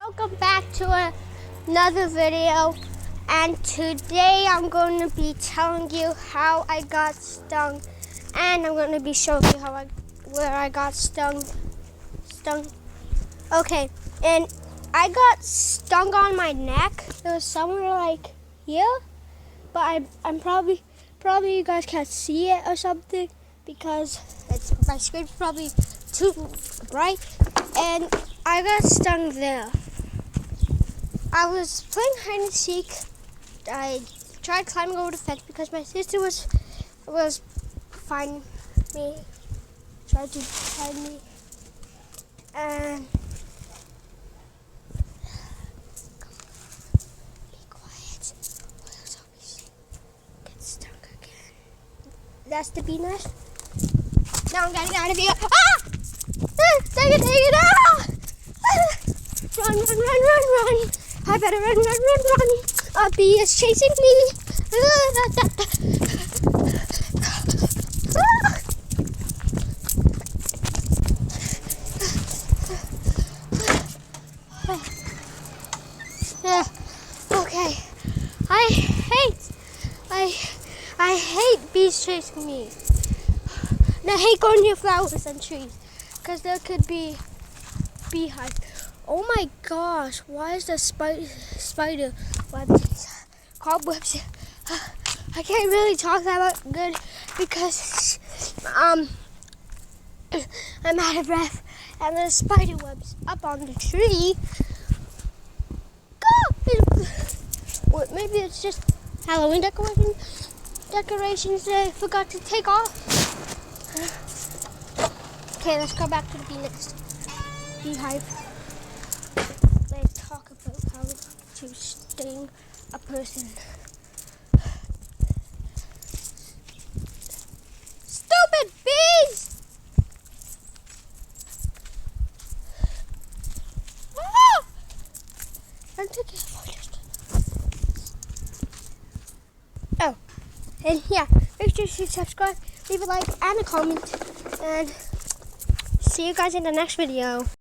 Welcome back to another video, and today I'm going to be telling you how I got stung, and I'm going to be showing you where I got stung. Okay, and I got stung on my neck. It was somewhere like here, but I'm probably you guys can't see it or something because my screen's probably too bright, and I got stung there. I was playing hide and seek. I tried climbing over the fence because my sister was finding me, tried to find me, and be quiet, or else I'll get stung again. That's the bee nest. Now I'm getting out of here. Ah! Take it! Ah! Run! I better run. A bee is chasing me. Okay. I hate bees chasing me. And I hate going near flowers and trees because there could be beehive. Oh my gosh, why is the spider webs, cobwebs? I can't really talk that good because I'm out of breath, and there's spider webs up on the tree. Or maybe it's just Halloween decorations that I forgot to take off. Okay, let's go back to the beehive. Let's talk about how to sting a person. Stupid bees! Ah! I'm taking a photo. Oh, and yeah, make sure to subscribe, leave a like and a comment, and see you guys in the next video.